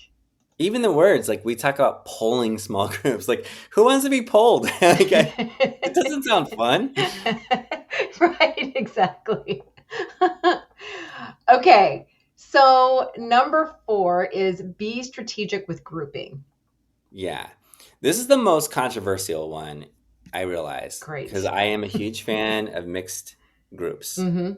Even the words, like we talk about polling small groups, like who wants to be polled? It doesn't sound fun. Right, exactly. Okay, so number 4 is be strategic with grouping. Yeah. This is the most controversial one, I realize, because Great. I am a huge fan of mixed. groups. Mm-hmm.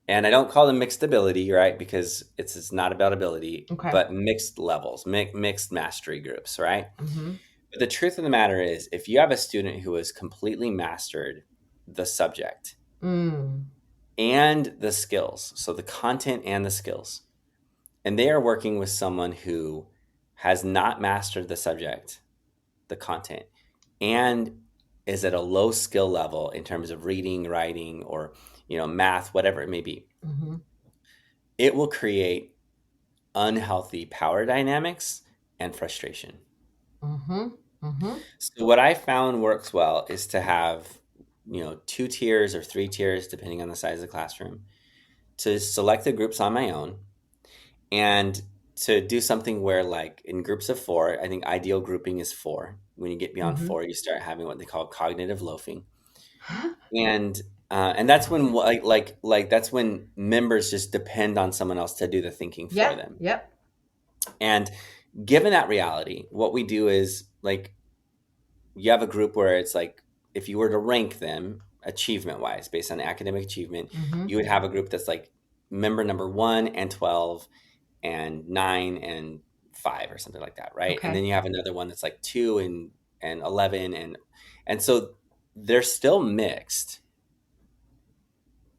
And I don't call them mixed ability, right? Because it's not about ability, Okay. but mixed levels, mixed mastery groups, right? Mm-hmm. But the truth of the matter is, if you have a student who has completely mastered the subject Mm. and the skills, so the content and the skills, and they are working with someone who has not mastered the subject, the content, and is at a low skill level in terms of reading, writing, or math, whatever it may be, Mm-hmm. it will create unhealthy power dynamics and frustration. Mm-hmm. Mm-hmm. So what I found works well is to have, two tiers or three tiers, depending on the size of the classroom, to select the groups on my own and to do something where, like, in groups of four, I think ideal grouping is four. When you get beyond Mm-hmm. four, you start having what they call cognitive loafing. And and that's when that's when members just depend on someone else to do the thinking for Yeah. them. Yep. And given that reality, what we do is, like, you have a group where it's like, if you were to rank them achievement wise based on academic achievement, Mm-hmm. you would have a group that's like member number 1 and 12 and 9 and 5 or something like that, right? And Okay. then you have another one that's like 2 and 11, and so they're still mixed.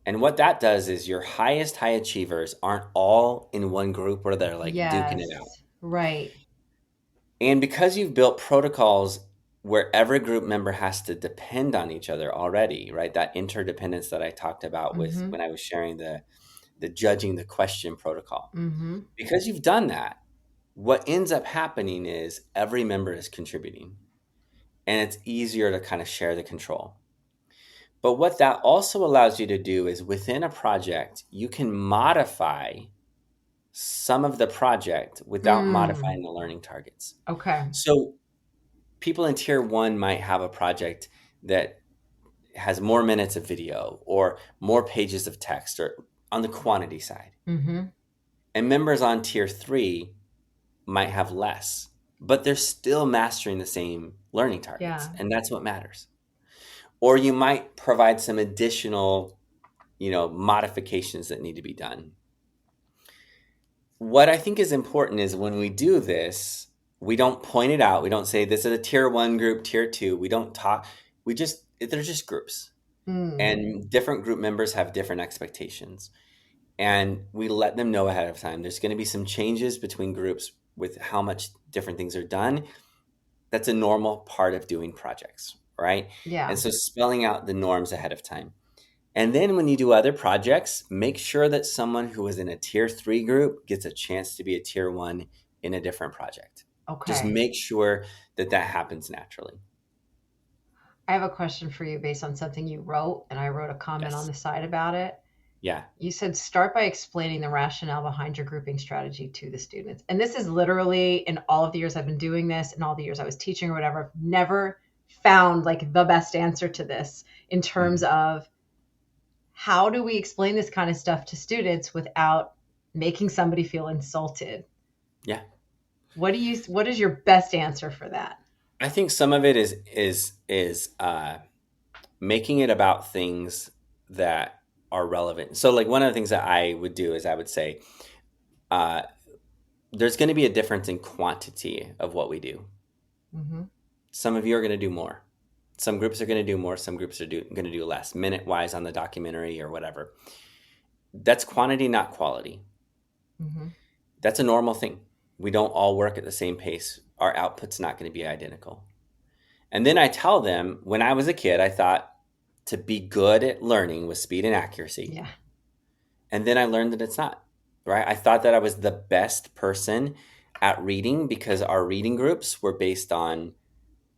And what that does is your highest high achievers aren't all in one group where they're like duking it out. Yes. Right. And because you've built protocols where every group member has to depend on each other already, right? That interdependence that I talked about with Mm-hmm. when I was sharing the judging the question protocol. Mm-hmm. Because you've done that, what ends up happening is every member is contributing, and it's easier to kind of share the control. But what that also allows you to do is, within a project, you can modify some of the project without Mm. modifying the learning targets. Okay. So people in tier one might have a project that has more minutes of video or more pages of text, or on the quantity side. Mm-hmm. And members on tier three might have less, but they're still mastering the same learning targets. Yeah. And that's what matters. Or you might provide some additional, modifications that need to be done. What I think is important is, when we do this, we don't point it out. We don't say this is a tier one group, tier two. We don't talk. They're just groups. Mm. And different group members have different expectations. And we let them know ahead of time. There's going to be some changes between groups with how much different things are done. That's a normal part of doing projects, right? And Yeah. so spelling out the norms ahead of time. And then when you do other projects, make sure that someone who is in a tier three group gets a chance to be a tier one in a different project. Just Okay. make sure that that happens naturally. I have a question for you based on something you wrote, and I wrote a comment on Yes. the side about it. Yeah. You said start by explaining the rationale behind your grouping strategy to the students. And this is literally, in all of the years I've been doing this, in all the years I was teaching or whatever, I've never found like the best answer to this in terms Mhm. of how do we explain this kind of stuff to students without making somebody feel insulted? Yeah. What is your best answer for that? I think some of it is making it about things that are relevant. So, like, one of the things that I would do is I would say, uh, there's going to be a difference in quantity of what we do. Mm-hmm. Some of you are going to do more. Some groups are going to do more. Some groups are going to do less, minute wise on the documentary or whatever. That's quantity, not quality. Mm-hmm. That's a normal thing. We don't all work at the same pace. Our output's not going to be identical. And then I tell them, when I was a kid, I thought to be good at learning was speed and accuracy. Yeah. And then I learned that it's not, right? I thought that I was the best person at reading because our reading groups were based on,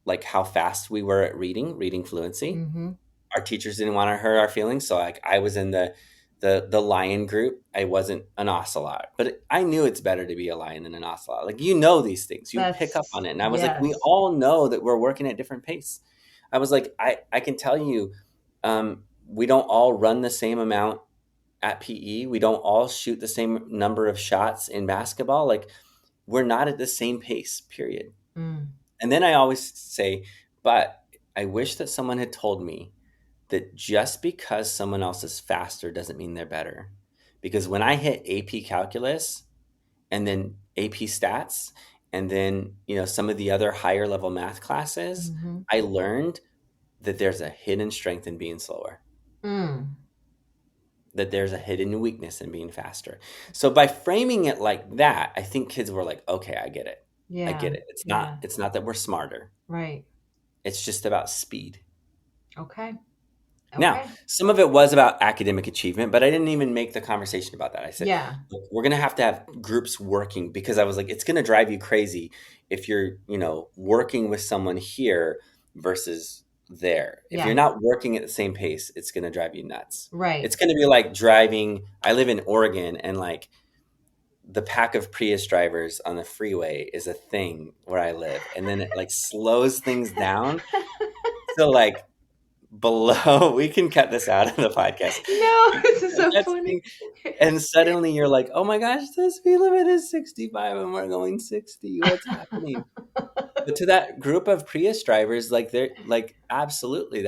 like, how fast we were at reading fluency. Mm-hmm. Our teachers didn't want to hurt our feelings. So, like, I was in the lion group. I wasn't an ocelot, but I knew it's better to be a lion than an ocelot. Like, these things, you pick up That's on it. And I was like, we yes. all know that we're working at different pace. I was like, I can tell you, we don't all run the same amount at PE. We don't all shoot the same number of shots in basketball. Like, we're not at the same pace, period. Mm. And then I always say, but I wish that someone had told me that just because someone else is faster doesn't mean they're better. Because when I hit AP calculus and then AP stats and then, some of the other higher level math classes, Mm-hmm. I learned that there's a hidden strength in being slower, Mm. that there's a hidden weakness in being faster. So by framing it like that, I think kids were like, okay, I get it. I Yeah. get it. It's not Yeah. it's not that we're smarter. Right. It's just about speed. Okay. Now, Okay. some of it was about academic achievement, but I didn't even make the conversation about that. I said, Yeah. "Look, we're going to have groups working," because I was like, it's going to drive you crazy if you're, working with someone here versus there. If you're Yeah. not working at the same pace, it's going to drive you nuts. Right. It's going to be like driving. I live in Oregon, and like the pack of Prius drivers on the freeway is a thing where I live. And then it like slows things down. So like below we can cut this out of the podcast. No, this is so That's funny. the, and suddenly you're like, oh my gosh, the speed limit is 65 and we're going 60. What's happening? But to that group of Prius drivers, like they're like absolutely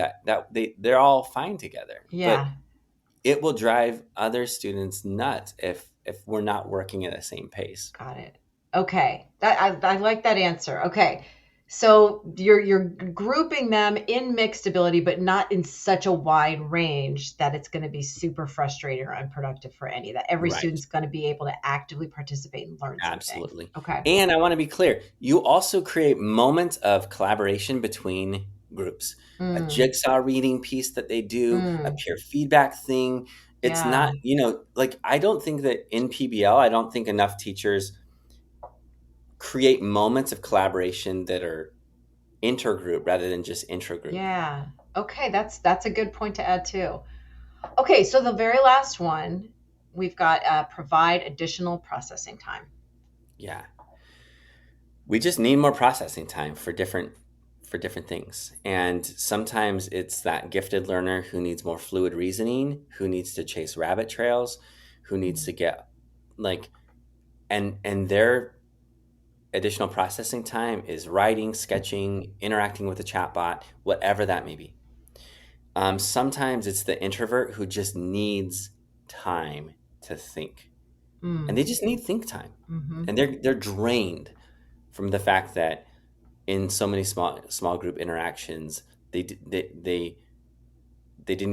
they're all fine together. But Yeah. it will drive other students nuts if we're not working at the same pace. Got it. Okay. I like that answer. Okay. So you're grouping them in mixed ability, but not in such a wide range that it's going to be super frustrating or unproductive for any. That every Right. student's going to be able to actively participate and learn something. Absolutely. Okay. And I want to be clear, you also create moments of collaboration between groups. A Mm, jigsaw reading piece that they do, a mm, peer feedback thing. It's yeah. not, like I don't think that in PBL, I don't think enough teachers create moments of collaboration that are intergroup rather than just intragroup. Yeah. Okay, that's a good point to add too. Okay, so the very last one, we've got provide additional processing time. Yeah. We just need more processing time for different things. And sometimes it's that gifted learner who needs more fluid reasoning, who needs to chase rabbit trails, who needs Mm, to get like and their additional processing time is writing, sketching, interacting with a chatbot, whatever that may be. Sometimes it's the introvert who just needs time to think, and mm, they just need think time, mm-hmm. and they're drained from the fact that in so many small group interactions they didn't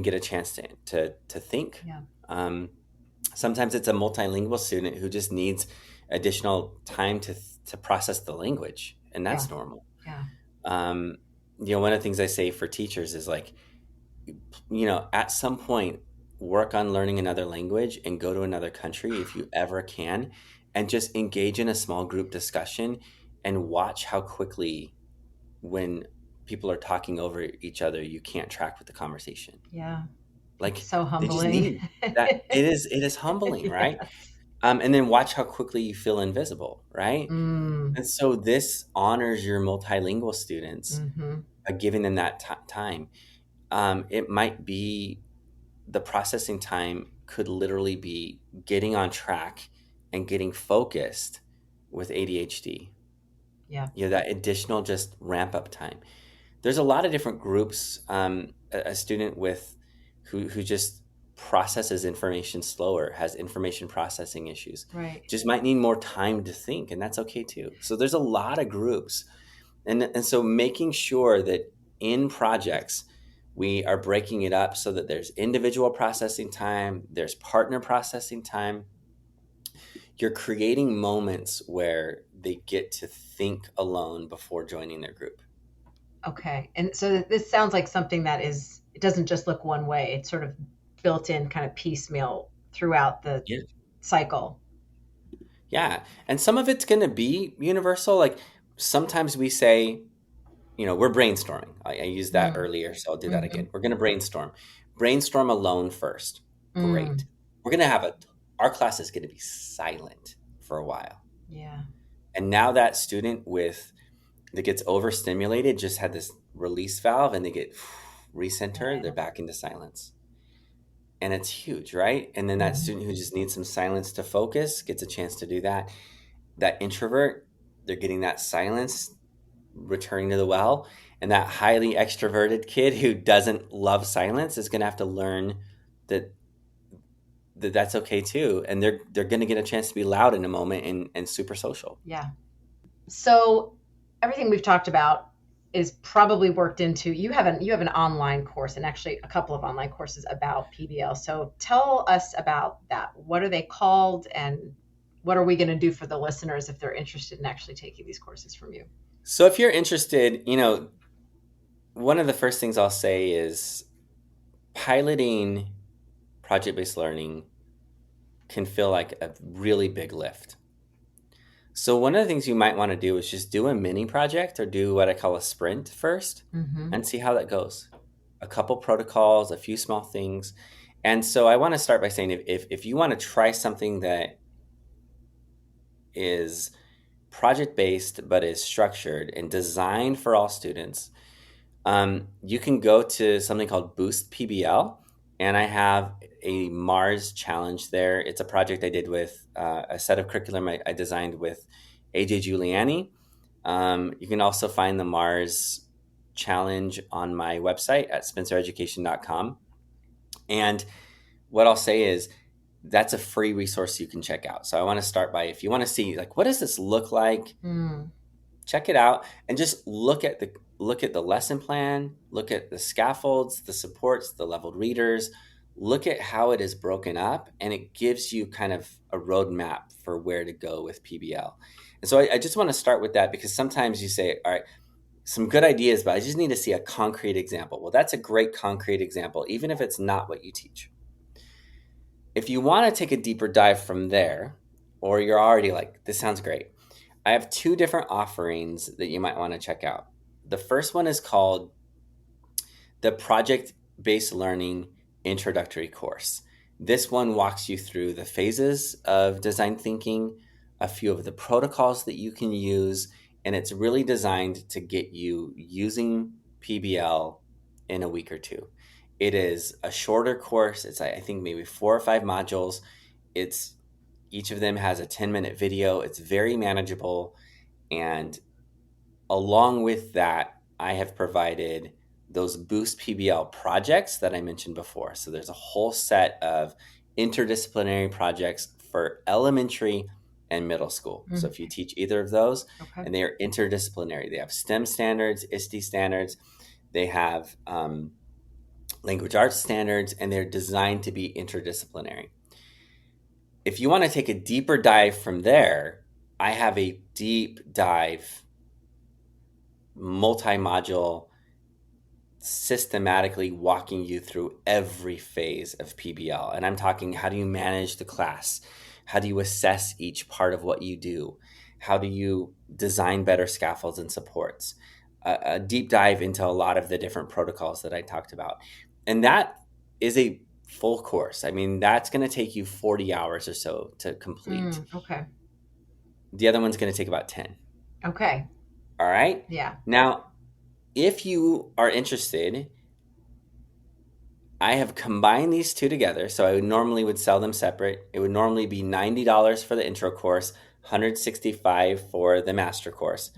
get a chance to think. Yeah, Um, Sometimes it's a multilingual student who just needs additional time to process the language, and yeah, that's normal. yeah, Um, one of the things I say for teachers is like, at some point, work on learning another language and go to another country if you ever can, and just engage in a small group discussion and watch how quickly when people are talking over each other, you can't track with the conversation. yeah. It's Like so they just humbling. need that. It is humbling, right? Yes. And then watch how quickly you feel invisible, right? Mm, And so this honors your multilingual students mm-hmm. by giving them that time. It might be the processing time could literally be getting on track and getting focused with ADHD. Yeah, That additional just ramp up time. There's a lot of different groups. A student with who just processes information slower, has information processing issues, right. just might need more time to think, and that's okay too. So there's a lot of groups, and so making sure that in projects we are breaking it up so that there's individual processing time, there's partner processing time. You're creating moments where they get to think alone before joining their group. Okay. And so this sounds like something that it doesn't just look one way. It's sort of built in kind of piecemeal throughout the Yeah. cycle. Yeah. And some of it's going to be universal. Like sometimes we say, we're brainstorming. I used that Mm, earlier, so I'll do that mm-hmm. again. We're going to brainstorm. Brainstorm alone first. Mm, Great. We're going to our class is going to be silent for a while. yeah. And now that student that gets overstimulated just had this release valve and they get recentered, they're Right. back into silence. And it's huge, right? And then that Mhm. student who just needs some silence to focus gets a chance to do that. That introvert, they're getting that silence, returning to the well. And that highly extroverted kid who doesn't love silence is going to have to learn that that's okay too, and they're going to get a chance to be loud in a moment and super social. Yeah. So everything we've talked about is probably worked into, you have an online course, and actually a couple of online courses about PBL. So tell us about that. What are they called, and what are we going to do for the listeners if they're interested in actually taking these courses from you? So if you're interested, one of the first things I'll say is piloting project-based learning can feel like a really big lift. So one of the things you might want to do is just do a mini project or do what I call a sprint first and see how that goes. A couple protocols, a few small things. And so I want to start by saying if you want to try something that is project-based but is structured and designed for all students, you can go to something called Boost PBL, and I have a Mars challenge there. It's a project I did with a set of curriculum I designed with AJ Giuliani. You can also find the Mars challenge on my website at spencereducation.com. And what I'll say is that's a free resource you can check out. So I want to start by, if you want to see, like, what does this look like? Check it out and just look at the lesson plan, look at the scaffolds, the supports, the leveled readers, look at how it is broken up, and it gives you kind of a roadmap for where to go with PBL. And so I just want to start with that, because sometimes you say, all right, some good ideas, but I just need to see a concrete example. Well, that's a great concrete example, even if it's not what you teach. If you want to take a deeper dive from there, or you're already like, this sounds great, I have two different offerings that you might want to check out. The first one is called the Project-Based Learning Introductory Course. This one walks you through the phases of design thinking, a few of the protocols that you can use, and it's really designed to get you using PBL in a week or two. It is a shorter course. It's, I think, maybe 4 or 5 modules. Each of them has a 10-minute video. It's very manageable. And along with that, I have provided those Boost PBL projects that I mentioned before. So there's a whole set of interdisciplinary projects for elementary and middle school. So if you teach either of those, and they are interdisciplinary, they have STEM standards, ISTE standards, they have language arts standards, and they're designed to be interdisciplinary. If you want to take a deeper dive from there, I have a deep dive, multi-module, systematically walking you through every phase of PBL. And I'm talking, how do you manage the class? How do you assess each part of what you do? How do you design better scaffolds and supports? A deep dive into a lot of the different protocols that I talked about. And that is a full course. I mean, that's going to take you 40 hours or so to complete. Okay. The other one's going to take about 10. Okay. All right? Yeah. Now, if you are interested, I have combined these two together. So I normally would sell them separate. It would normally be $90 for the intro course, $165 for the master course.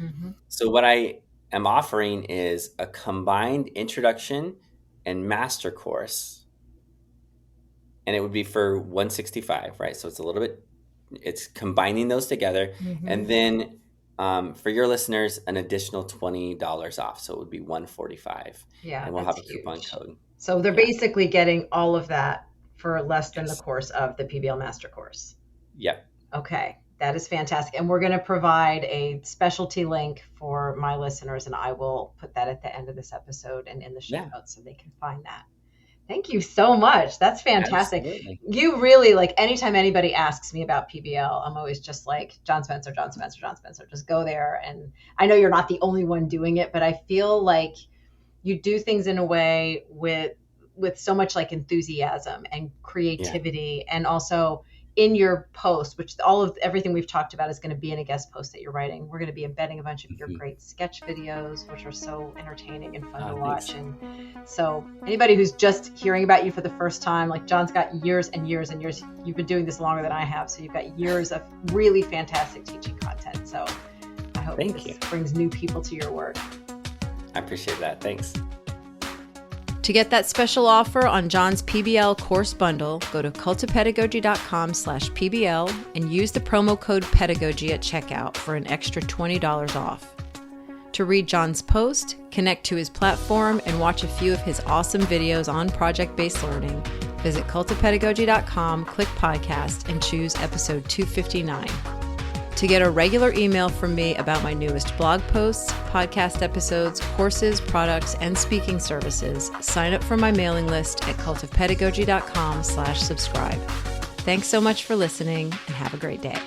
So what I am offering is a combined introduction and master course, and it would be for $165, right? So it's combining those together. And then for your listeners, an additional $20 off. So it would be $145. Yeah. And we'll have a coupon code. So they're basically getting all of that for less than the course of the PBL master course. Yep. Okay. That is fantastic. And we're going to provide a specialty link for my listeners, and I will put that at the end of this episode and in the show notes so they can find that. Thank you so much. That's fantastic. Absolutely. You really, like, anytime anybody asks me about PBL, I'm always just like, John Spencer, just go there. And I know you're not the only one doing it, but I feel like you do things in a way with so much like enthusiasm and creativity, and also in your post, which everything we've talked about is going to be in a guest post that you're writing. We're going to be embedding a bunch of your great sketch videos, which are so entertaining and fun to watch. And so anybody who's just hearing about you for the first time, like, John's got years and years and years. You've been doing this longer than I have. So you've got years of really fantastic teaching content. So I hope this brings new people to your work. I appreciate that. Thanks. To get that special offer on John's PBL course bundle, go to cultofpedagogy.com/PBL and use the promo code pedagogy at checkout for an extra $20 off. To read John's post, connect to his platform, and watch a few of his awesome videos on project-based learning, visit cultofpedagogy.com, click podcast, and choose episode 259. To get a regular email from me about my newest blog posts, podcast episodes, courses, products, and speaking services, sign up for my mailing list at cultofpedagogy.com/subscribe. Thanks so much for listening, and have a great day.